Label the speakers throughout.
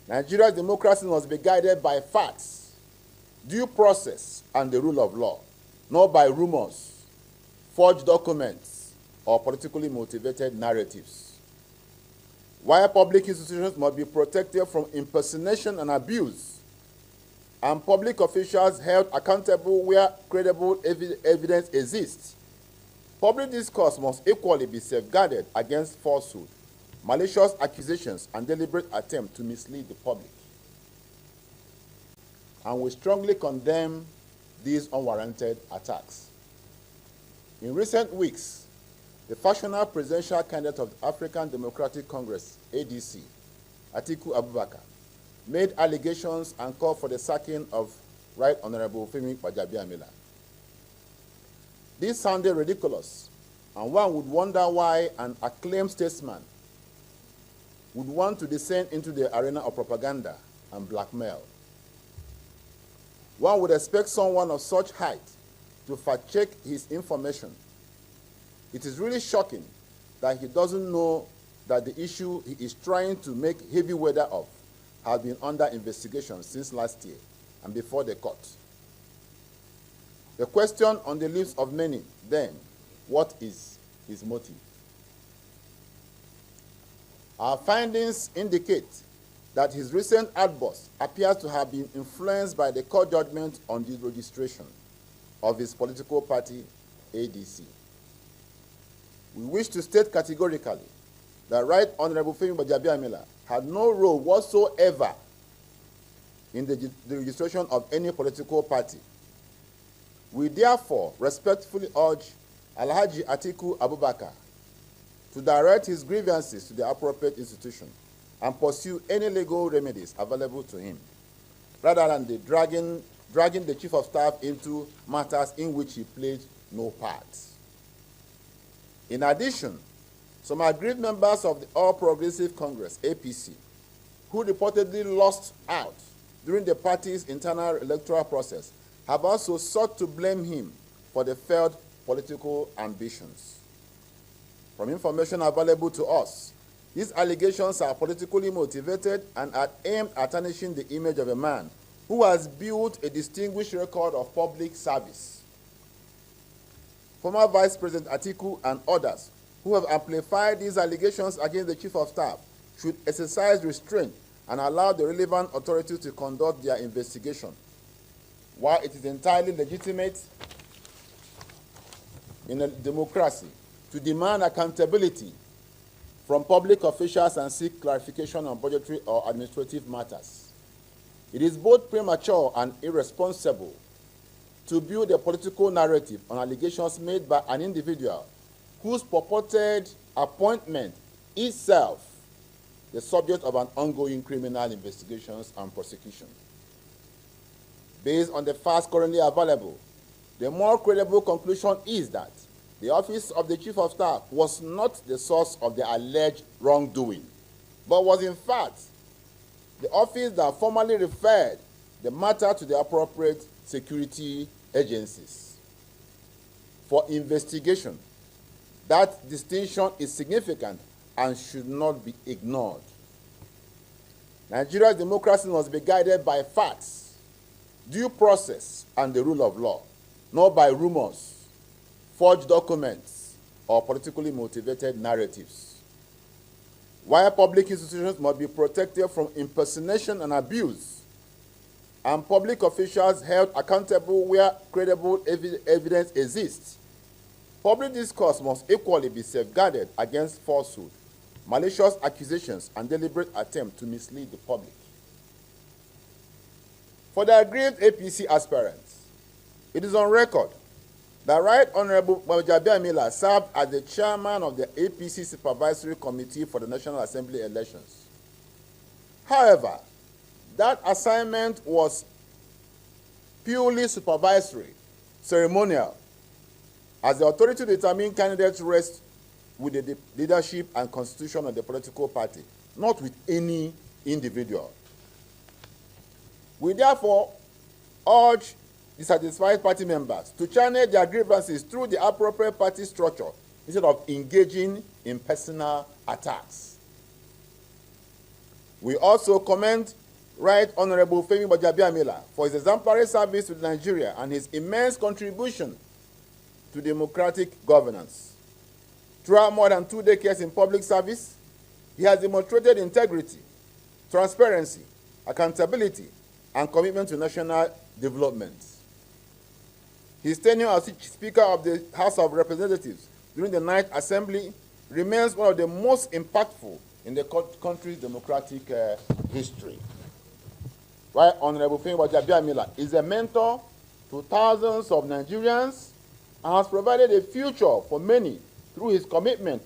Speaker 1: Nigeria's democracy must be guided by facts, due process, and the rule of law, not by rumors, forged documents, or politically motivated narratives. While public institutions must be protected from impersonation and abuse, and public officials held accountable where credible evidence exists, public discourse must equally be safeguarded against falsehood, malicious accusations, and deliberate attempt to mislead the public. And we strongly condemn these unwarranted attacks. In recent weeks, the factional presidential candidate of the African Democratic Congress, ADC, Atiku, made allegations and called for the sacking of Right Honorable Gbajabiamila. This sounded ridiculous, and one would wonder why an acclaimed statesman would want to descend into the arena of propaganda and blackmail. One would expect someone of such height to fact-check his information. It is really shocking that he doesn't know that the issue he is trying to make heavy weather of has been under investigation since last year and before the court. The question on the lips of many then, what is his motive? Our findings indicate that his recent outburst appears to have been influenced by the court judgment on the registration of his political party, ADC. We wish to state categorically that Right Honorable Gbajabiamila had no role whatsoever in the registration of any political party. We therefore respectfully urge Alhaji Atiku to direct his grievances to the appropriate institution and pursue any legal remedies available to him, rather than dragging the Chief of Staff into matters in which he played no part. In addition, some aggrieved members of the All Progressive Congress, APC, who reportedly lost out during the party's internal electoral process, have also sought to blame him for the failed political ambitions. From information available to us, these allegations are politically motivated and are aimed at tarnishing the image of a man who has built a distinguished record of public service. Former Vice President Atiku and others who have amplified these allegations against the Chief of Staff should exercise restraint and allow the relevant authorities to conduct their investigation. While it is entirely legitimate in a democracy to demand accountability from public officials and seek clarification on budgetary or administrative matters, it is both premature and irresponsible to build a political narrative on allegations made by an individual whose purported appointment itself the subject of an ongoing criminal investigations and prosecution. Based on the facts currently available, the more credible conclusion is that the office of the Chief of Staff was not the source of the alleged wrongdoing, but was in fact the office that formally referred the matter to the appropriate security agencies for investigation. That distinction is significant and should not be ignored. Nigeria's democracy must be guided by facts, due process, and the rule of law, not by rumors, forged documents, or politically motivated narratives. While public institutions must be protected from impersonation and abuse, and public officials held accountable where credible evidence exists, public discourse must equally be safeguarded against falsehood, malicious accusations, and deliberate attempt to mislead the public. For the aggrieved APC aspirants, it is on record that Right Honorable Gbajabiamila served as the chairman of the APC Supervisory Committee for the National Assembly elections. However, that assignment was purely supervisory, ceremonial, as the authority to determine candidates rests with the leadership and constitution of the political party, not with any individual. We therefore urge dissatisfied party members to channel their grievances through the appropriate party structure instead of engaging in personal attacks. We also commend Right Honorable Femi Gbajabiamila for his exemplary service to Nigeria and his immense contribution to democratic governance. Throughout more than 2 decades in public service, he has demonstrated integrity, transparency, accountability, and commitment to national development. His tenure as Speaker of the House of Representatives during the Ninth Assembly remains one of the most impactful in the country's democratic history. Right Honorable Femi Gbajabiamila is a mentor to thousands of Nigerians and has provided a future for many through his commitment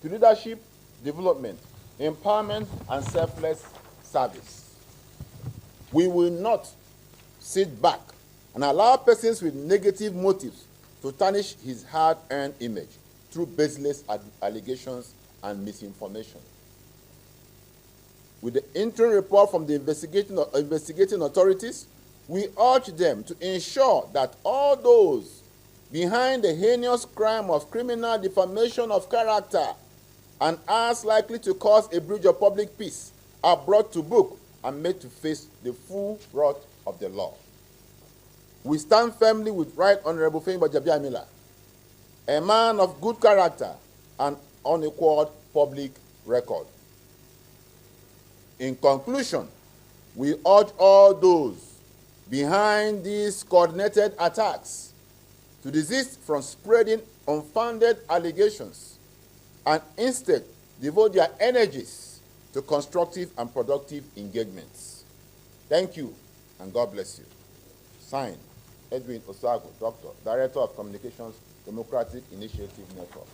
Speaker 1: to leadership, development, empowerment, and selfless service. We will not sit back and allow persons with negative motives to tarnish his hard-earned image through baseless allegations and misinformation. With the interim report from the investigating authorities, we urge them to ensure that all those behind the heinous crime of criminal defamation of character and acts likely to cause a breach of public peace are brought to book and made to face the full wrath of the law. We stand firmly with Right Honorable Femi Gbajabiamila, a man of good character and unequaled public record. In conclusion, we urge all those behind these coordinated attacks to desist from spreading unfounded allegations and instead devote their energies to constructive and productive engagements. Thank you, and God bless you. Signed, Edwin Osago, Doctor, Director of Communications, Democratic Initiative Network.